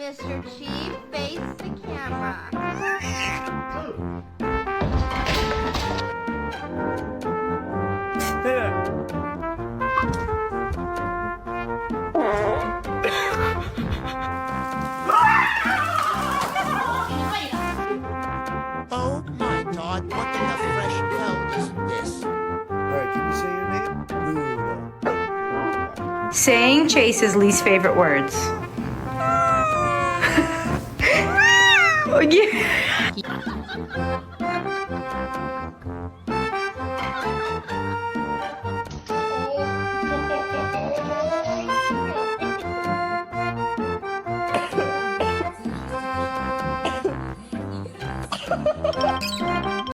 Mr. Chief, face the camera. Oh my God, what in the fresh hell is this? Alright, can you say your name? Luda. Saying Chase's least favorite words. Oh, yeah.